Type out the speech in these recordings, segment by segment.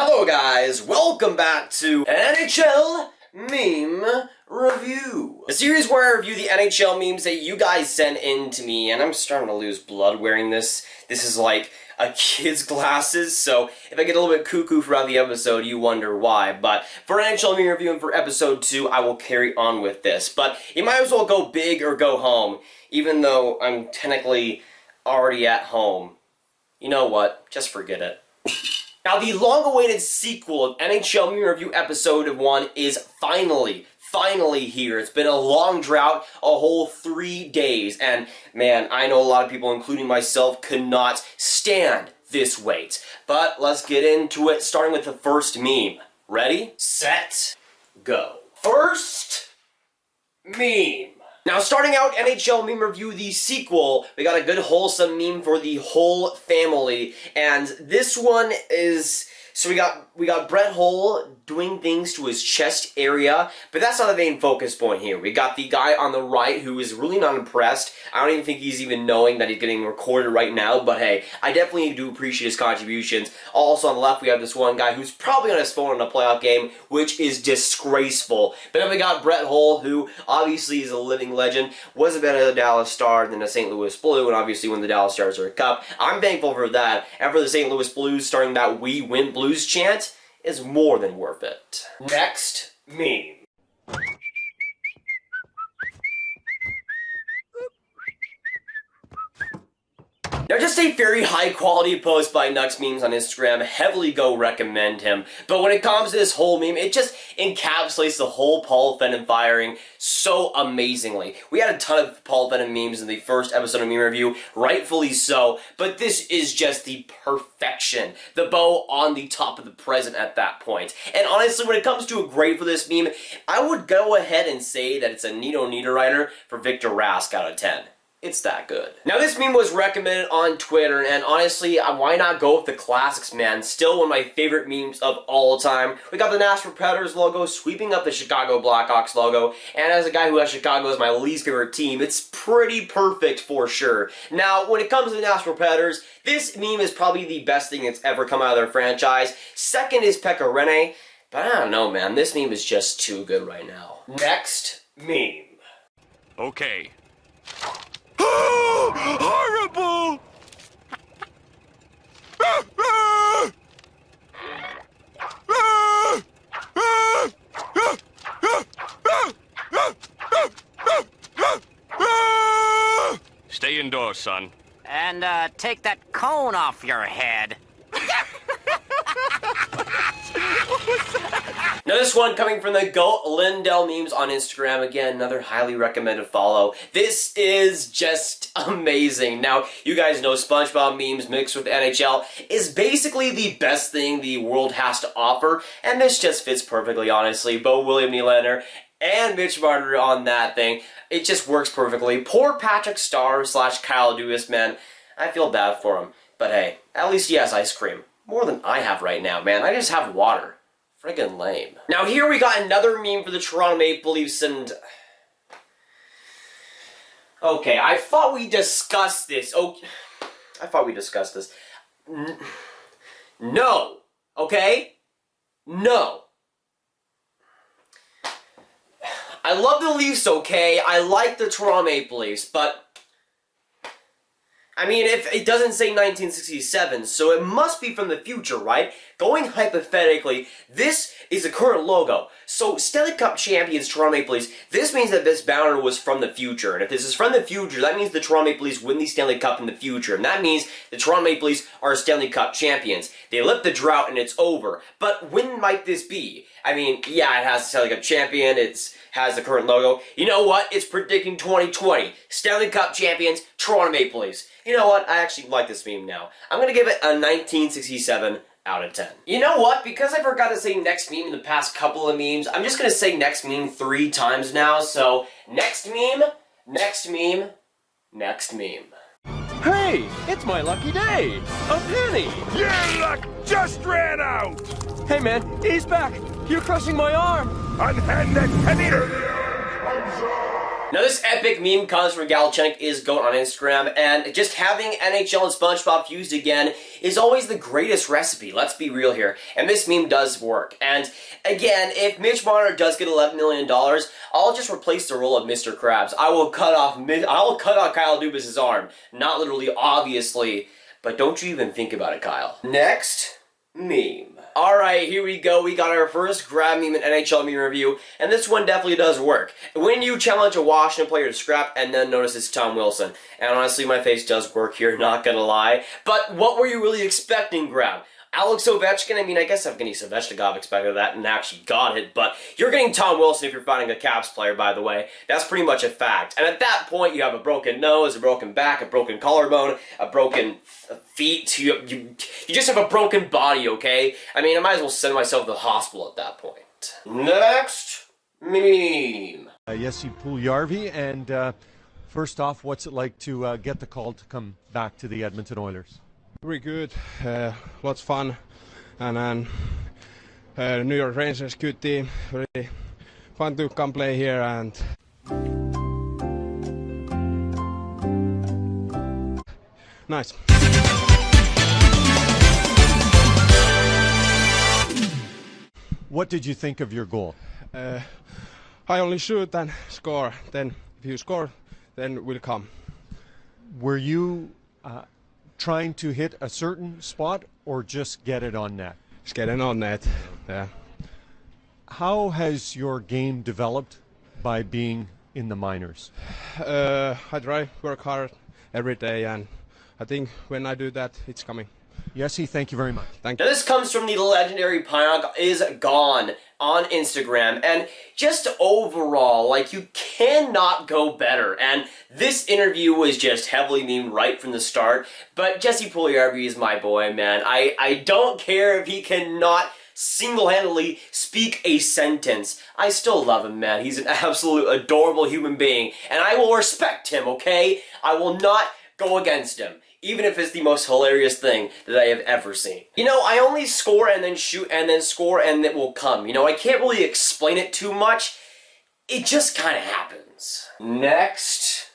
Hello guys, welcome back to NHL Meme Review. A series where I review the NHL memes that you guys send in to me, and I'm starting to lose blood wearing this. This is like a kid's glasses, so if I get a little bit cuckoo throughout the episode, you wonder why. But for NHL Meme Review and for episode 2, I will carry on with this. But you might as well go big or go home, even though I'm technically already at home. You know what? Just forget it. Now, the long-awaited sequel of NHL Meme Review Episode 1 is finally here. It's been a long drought, a whole 3 days, and man, I know a lot of people, including myself, could not stand this wait. But let's get into it, starting with the first meme. Ready, set, go. First meme. Now, starting out NHL Meme Review, the sequel, we got a good wholesome meme for the whole family, and this one is, so we got Brett Hull doing things to his chest area, but that's not the main focus point here. We got the guy on the right who is really not impressed. I don't even think he's even knowing that he's getting recorded right now, but hey, I definitely do appreciate his contributions. Also on the left, we have this one guy who's probably on his phone in a playoff game, which is disgraceful. But then we got Brett Hull, who obviously is a living legend, was a better Dallas Star than a St. Louis Blue, and obviously won the Dallas Stars a cup. I'm thankful for that, and for the St. Louis Blues starting that "We Win Blues" chant is more than worth it. Next meme. Now, just a very high quality post by Nux Memes on Instagram. Heavily go recommend him. But when it comes to this whole meme, it just encapsulates the whole Paul Fenton firing so amazingly. We had a ton of Paul Fenton memes in the first episode of Meme Review, rightfully so, but this is just the perfection. The bow on the top of the present at that point. And honestly, when it comes to a grade for this meme, I would go ahead and say that it's a Nito Niederreiter for Victor Rask out of 10. It's that good. Now, this meme was recommended on Twitter, and honestly, why not go with the classics, man? Still one of my favorite memes of all time. We got the Nashville Predators logo sweeping up the Chicago Blackhawks logo, and as a guy who has Chicago as my least favorite team, it's pretty perfect for sure. Now, when it comes to the Nashville Predators, this meme is probably the best thing that's ever come out of their franchise. Second is Pekka Rinne, but I don't know, man. This meme is just too good right now. Next meme. Okay. Horrible! Stay indoors, son. And, take that cone off your head. Now, this one coming from the GOAT Lindell Memes on Instagram. Again, another highly recommended follow. This is just amazing. Now, you guys know Spongebob memes mixed with NHL is basically the best thing the world has to offer, and this just fits perfectly, honestly. Bo William Nylander and Mitch Marner on that thing. It just works perfectly. Poor Patrick Star / Kyle Dubas, man. I feel bad for him. But hey, at least he has ice cream. More than I have right now, man. I just have water. Friggin' lame. Now, here we got another meme for the Toronto Maple Leafs, and okay, I thought we discussed this. Okay, I thought we discussed this. No. Okay? No. I love the Leafs, okay? I like the Toronto Maple Leafs, but I mean, if it doesn't say 1967, so it must be from the future, right? Going hypothetically, this is the current logo. So, Stanley Cup champions Toronto Maple Leafs, this means that this banner was from the future. And if this is from the future, that means the Toronto Maple Leafs win the Stanley Cup in the future. And that means the Toronto Maple Leafs are Stanley Cup champions. They lift the drought and it's over. But when might this be? I mean, yeah, it has the Stanley Cup champion, has the current logo. You know what? It's predicting 2020. Stanley Cup champions, Toronto Maple Leafs. You know what? I actually like this meme now. I'm going to give it a 1967 out of 10. You know what? Because I forgot to say next meme in the past couple of memes, I'm just going to say next meme 3 times now. So, next meme, next meme, next meme. Hey, it's my lucky day! A penny! Your luck just ran out! Hey man, he's back! You're crushing my arm! Unhand that penny! Now this epic meme comes from Galchenyuk is GOAT on Instagram, and just having NHL and Spongebob fused again is always the greatest recipe, let's be real here. And this meme does work. And again, if Mitch Marner does get $11 million, I'll just replace the role of Mr. Krabs. I'll cut off Kyle Dubas's arm. Not literally, obviously, but don't you even think about it, Kyle. Next meme. Alright, here we go. We got our first Grav meme and NHL meme review, and this one definitely does work. When you challenge a Washington player to scrap and then notice it's Tom Wilson. And honestly, my face does work here, not gonna lie. But what were you really expecting, Grav? Alex Ovechkin? I mean, I guess Evgeny Svechnikov expected that and actually got it, but you're getting Tom Wilson if you're fighting a Caps player, by the way. That's pretty much a fact. And at that point, you have a broken nose, a broken back, a broken collarbone, a broken feet. You just have a broken body, okay? I mean, I might as well send myself to the hospital at that point. Next meme. Jesse Puljujarvi, and first off, what's it like to get the call to come back to the Edmonton Oilers? Very good, lots of fun, and New York Rangers, good team, really fun to come play here. And nice. What did you think of your goal? I only shoot and score, then if you score, then we'll come. Were you trying to hit a certain spot or just get it on net? Just getting on net, yeah. How has your game developed by being in the minors? I try work hard every day, and I think when I do that, it's coming. Jesse, thank you very much. Thank you. Now this comes from the legendary Pionk is gone on Instagram, and just overall, like, you cannot go better. And this interview was just heavily memed right from the start, but Jesse Puljujarvi is my boy, man. I don't care if he cannot single-handedly speak a sentence. I still love him, man. He's an absolute adorable human being, and I will respect him, okay? I will not go against him, even if it's the most hilarious thing that I have ever seen. You know, I only score and then shoot and then score and it will come. You know, I can't really explain it too much. It just kind of happens. Next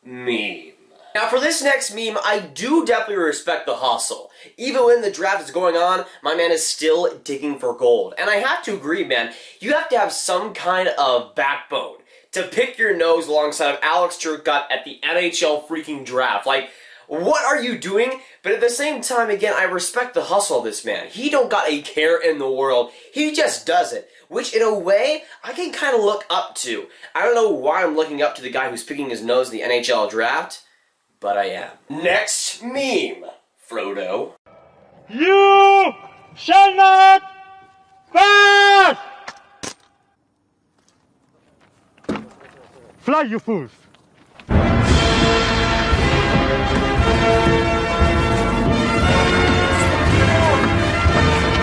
meme. Now for this next meme, I do definitely respect the hustle. Even when the draft is going on, my man is still digging for gold. And I have to agree, man, you have to have some kind of backbone to pick your nose alongside of Alex Turcotte at the NHL freaking draft. Like, what are you doing? But at the same time, again, I respect the hustle of this man. He don't got a care in the world. He just does it. Which, in a way, I can kind of look up to. I don't know why I'm looking up to the guy who's picking his nose in the NHL draft, but I am. Next meme, Frodo. You shall not pass! Fly, you fools!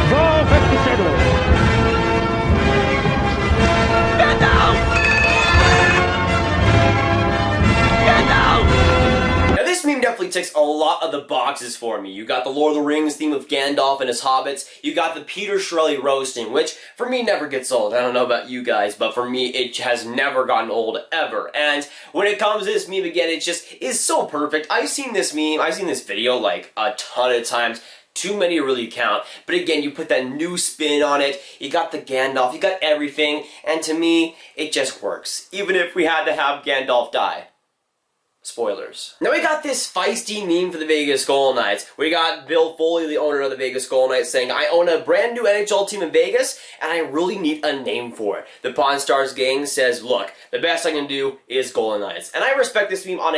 Go back to shadow! Get down! Get down! Now this meme definitely ticks a lot of the boxes for me. You got the Lord of the Rings theme of Gandalf and his hobbits. You got the Peter Shirley roasting, which for me never gets old. I don't know about you guys, but for me it has never gotten old ever. And when it comes to this meme again, it just is so perfect. I've seen this video like a ton of times. Too many to really count. But again, you put that new spin on it. You got the Gandalf, you got everything. And to me, it just works. Even if we had to have Gandalf die. Spoilers. Now we got this feisty meme for the Vegas Golden Knights. We got Bill Foley, the owner of the Vegas Golden Knights, saying, I own a brand new NHL team in Vegas, and I really need a name for it. The Pawn Stars gang says, look, the best I can do is Golden Knights. And I respect this meme on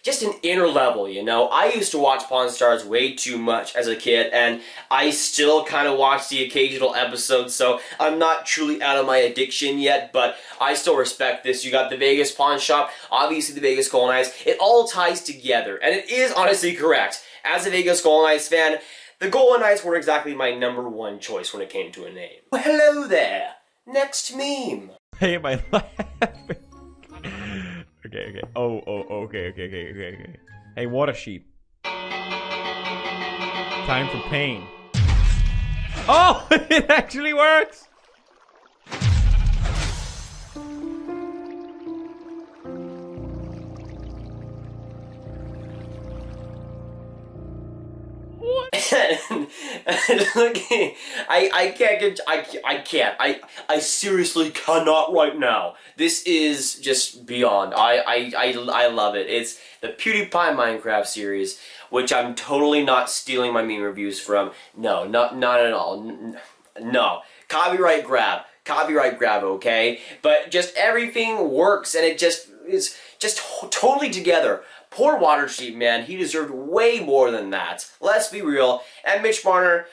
just an inner level, you know. I used to watch Pawn Stars way too much as a kid, and I still kind of watch the occasional episodes, so I'm not truly out of my addiction yet, but I still respect this. You got the Vegas Pawn Shop, obviously the Vegas Golden Knights. It all ties together, and it is honestly correct. As a Vegas Golden Knights fan, the Golden Knights were exactly my #1 choice when it came to a name. Well, hello there. Next meme. Hey, am I laughing? Okay. Okay. Hey, water sheep. Time for pain. Oh, it actually works! I seriously cannot right now. This is just beyond. I love it. It's the PewDiePie Minecraft series, which I'm totally not stealing my meme reviews from. No, not at all. No. Copyright Grav. Copyright Grav, okay? But just everything works, and it just is just totally together. Poor Watersheep, man. He deserved way more than that. Let's be real. And Mitch Marner,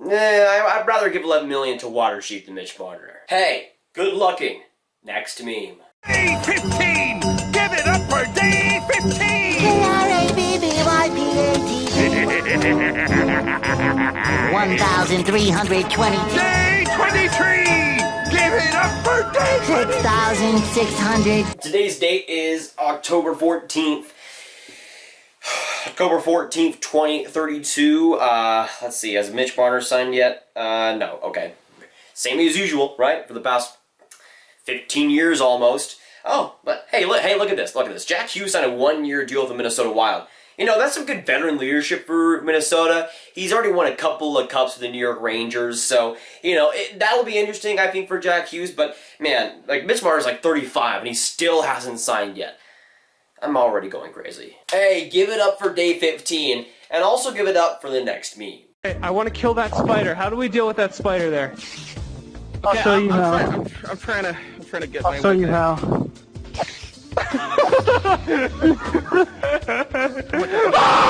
I'd rather give 11 million to Watersheep than Mitch Marner. Hey, good looking. Next meme. Day 15! Give it up for Day 15! 1,320. Day 23! Give it up for Day 6,600. Today's date is October 14th. October 14th, 2032. Let's see, has Mitch Marner signed yet? No, okay. Same as usual, right? For the past 15 years almost. Oh, but hey, look at this. Look at this. Jack Hughes signed a 1-year deal with the Minnesota Wild. You know, that's some good veteran leadership for Minnesota. He's already won a couple of cups with the New York Rangers, so, you know, that'll be interesting, I think, for Jack Hughes, but, man, like, Mitch Marner's like 35, and he still hasn't signed yet. I'm already going crazy. Hey, give it up for Day 15, and also give it up for the next meme. Hey, I want to kill that spider. How do we deal with that spider there? I'll show you how. I'm trying to get my... I'll show you how.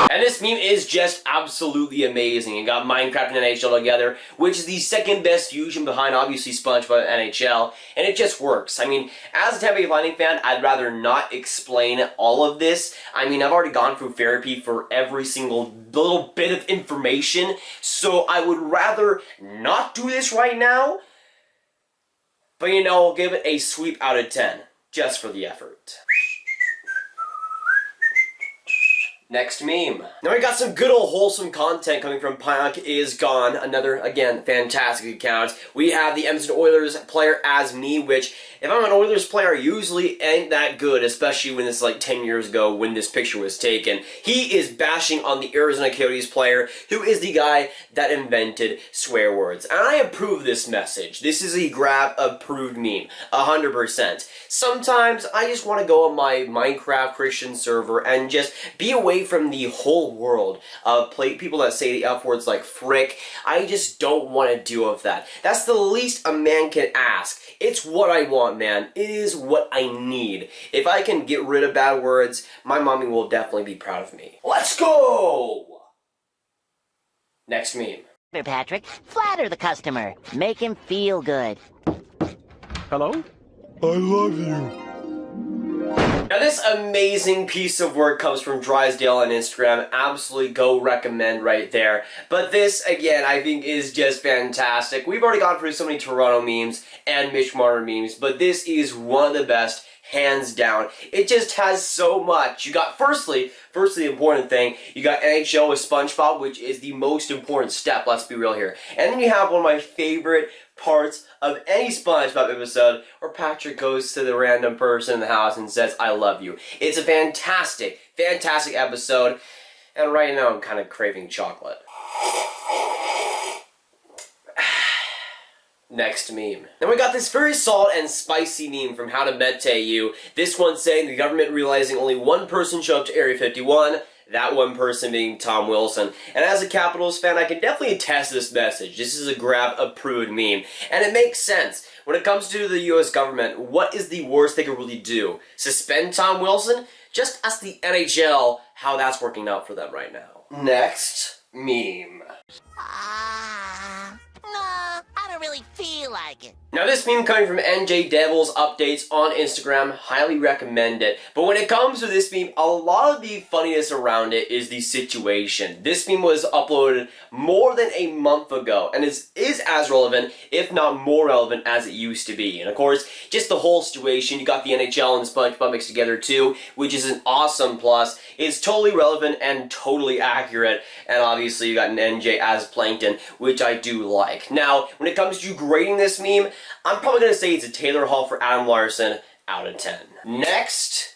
And this meme is just absolutely amazing. It got Minecraft and NHL together, which is the second best fusion behind obviously Spongebob and NHL, and it just works. I mean, as a Tampa Bay Lightning fan, I'd rather not explain all of this. I mean, I've already gone through therapy for every single little bit of information, so I would rather not do this right now. But you know, I'll give it a sweep out of 10, just for the effort. Next meme. Now we got some good old wholesome content coming from Puck Is Gone. Another, again, fantastic account. We have the Edmonton Oilers player as me, which, if I'm an Oilers player, usually ain't that good, especially when it's like 10 years ago when this picture was taken. He is bashing on the Arizona Coyotes player, who is the guy that invented swear words. And I approve this message. This is a Grav approved meme, 100%. Sometimes I just want to go on my Minecraft Christian server and just be away from the whole world of people that say the F words like frick. I just don't want to deal with that. That's the least a man can ask. It's what I want, man. It is what I need. If I can get rid of bad words, my mommy will definitely be proud of me. Let's go! Next meme. Patrick, flatter the customer. Make him feel good. Hello? I love you. Now this amazing piece of work comes from Drysdale on Instagram. Absolutely go recommend right there. But this, again, I think is just fantastic. We've already gone through so many Toronto memes and Mitch Marner memes, but this is one of the best, hands down. It just has so much. You got, firstly the important thing, you got NHL with Spongebob, which is the most important step, let's be real here. And then you have one of my favorite parts of any SpongeBob episode where Patrick goes to the random person in the house and says, I love you. It's a fantastic, fantastic episode, and right now I'm kind of craving chocolate. Next meme. Then we got this very solid and spicy meme from How to Mete You. This one saying the government realizing only one person showed up to Area 51, that one person being Tom Wilson. And as a Capitals fan, I can definitely attest to this message. This is a Grav-approved meme. And it makes sense. When it comes to the US government, what is the worst they could really do? Suspend Tom Wilson? Just ask the NHL how that's working out for them right now. Next meme. No, I don't really feel like it. Now this meme coming from NJ Devils updates on Instagram, highly recommend it. But when it comes to this meme, a lot of the funniness around it is the situation. This meme was uploaded more than a month ago and is as relevant, if not more relevant, as it used to be. And of course, just the whole situation, you got the NHL and SpongeBob mixed together too, which is an awesome plus. It's totally relevant and totally accurate, and obviously you got an NJ as Plankton, which I do like. Now, when it comes to grading this meme, I'm probably going to say it's a Taylor Hall for Adam Larson out of 10. Next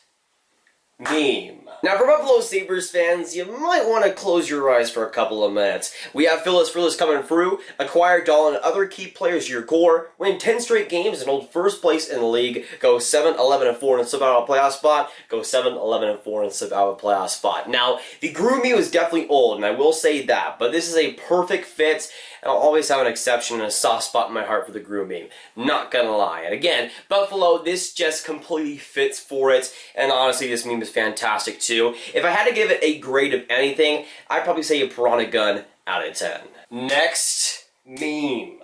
meme. Now, for Buffalo Sabres fans, you might want to close your eyes for a couple of minutes. We have Phyllis coming through, acquire Dahl and other key players to your core, win 10 straight games and hold first place in the league, go 7-11-4 and slip out of a playoff spot, go 7-11-4 and slip out of a playoff spot. Now, the Groove meme was definitely old, and I will say that, but this is a perfect fit, and I'll always have an exception and a soft spot in my heart for the Groove meme. Not gonna lie. And again, Buffalo, this just completely fits for it, and honestly, this meme is fantastic too. If I had to give it a grade of anything, I'd probably say a Piranha Gun out of 10. Next meme.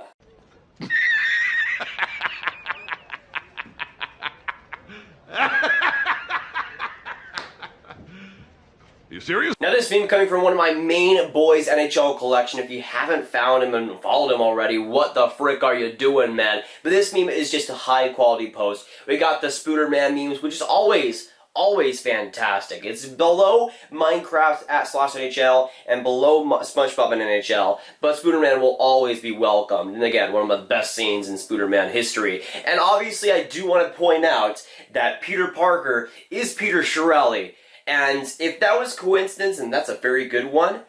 You serious? Now this meme coming from one of my main boys NHL collection. If you haven't found him and followed him already, what the frick are you doing, man? But this meme is just a high quality post. We got the Spooderman memes, which is always fantastic. It's below Minecraft /NHL and below Spongebob in NHL, but Spooderman will always be welcomed. And again, one of the best scenes in Spooderman history. And obviously, I do want to point out that Peter Parker is Peter Chiarelli. And if that was coincidence, then that's a very good one,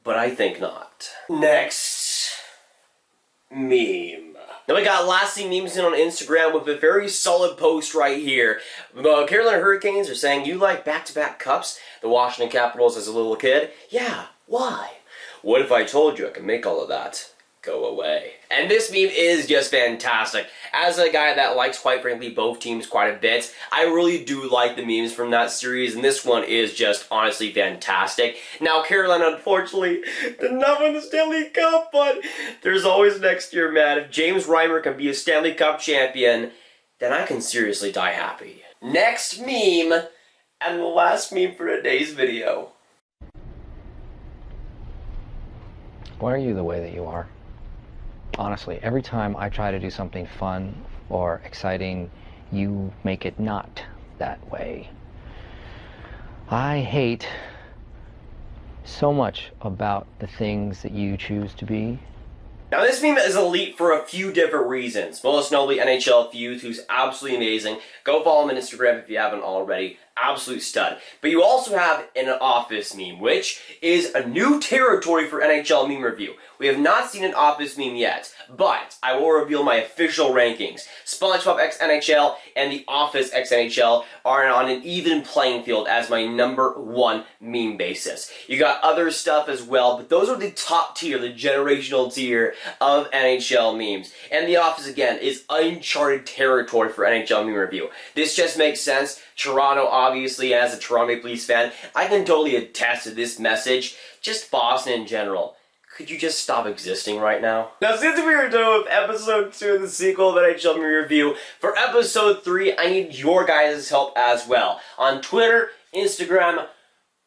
but I think not. Next meme. Now we got Lassie Memes in on Instagram with a very solid post right here. Carolina Hurricanes are saying, you like back-to-back cups? The Washington Capitals as a little kid? Yeah, why? What if I told you I could make all of that go away? And this meme is just fantastic. As a guy that likes, quite frankly, both teams quite a bit, I really do like the memes from that series, and this one is just honestly fantastic. Now, Carolina, unfortunately, did not win the Stanley Cup, but there's always next year, man. If James Reimer can be a Stanley Cup champion, then I can seriously die happy. Next meme, and the last meme for today's video. Why are you the way that you are? Honestly, every time I try to do something fun or exciting, you make it not that way. I hate so much about the things that you choose to be. Now this meme is elite for a few different reasons. Most notably NHL Fuse, who's absolutely amazing. Go follow him on Instagram if you haven't already. Absolute stud. But you also have an Office meme, which is a new territory for NHL Meme Review. We have not seen an Office meme yet, but I will reveal my official rankings. SpongeBob x NHL and The Office x NHL are on an even playing field as my #1 meme basis. You got other stuff as well, but those are the top tier, the generational tier of NHL memes. And The Office, again, is uncharted territory for NHL Meme Review. This just makes sense. Toronto, obviously, as a Toronto Maple Leafs fan, I can totally attest to this message. Just Boston in general. Could you just stop existing right now? Now, since we are done with episode 2 of the sequel of NHL Meme Review, for episode 3, I need your guys' help as well. On Twitter, Instagram,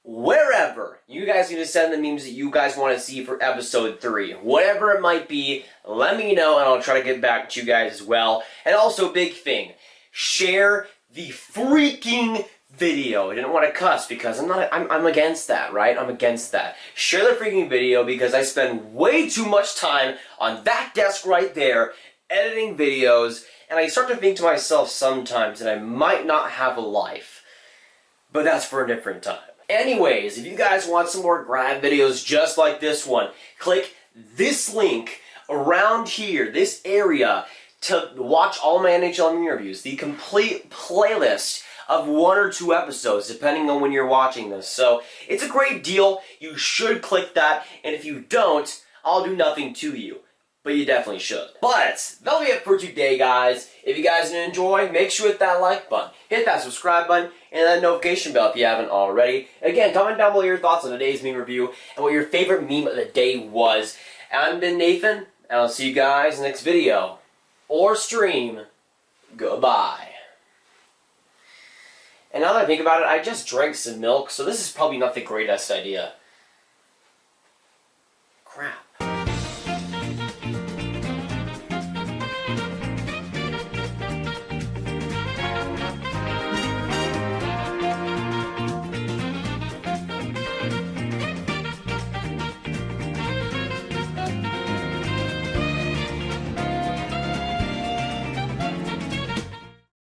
wherever, you guys need to send the memes that you guys want to see for episode 3. Whatever it might be, let me know and I'll try to get back to you guys as well. And also, big thing, share the freaking video. I didn't want to cuss because I'm against that, right? I'm against that. Share the freaking video because I spend way too much time on that desk right there editing videos, and I start to think to myself sometimes that I might not have a life. But that's for a different time. Anyways, if you guys want some more Grav videos just like this one, click this link around here, this area, to watch all my NHL meme reviews, the complete playlist of 1 or 2 episodes, depending on when you're watching this. So, it's a great deal. You should click that, and if you don't, I'll do nothing to you. But you definitely should. But, that'll be it for today, guys. If you guys enjoy, make sure to hit that like button, hit that subscribe button, and that notification bell if you haven't already. Again, comment down below your thoughts on today's meme review, and what your favorite meme of the day was. I've been Nathan, and I'll see you guys next video. Or stream. Goodbye. And now that I think about it, I just drank some milk, so this is probably not the greatest idea. Crap.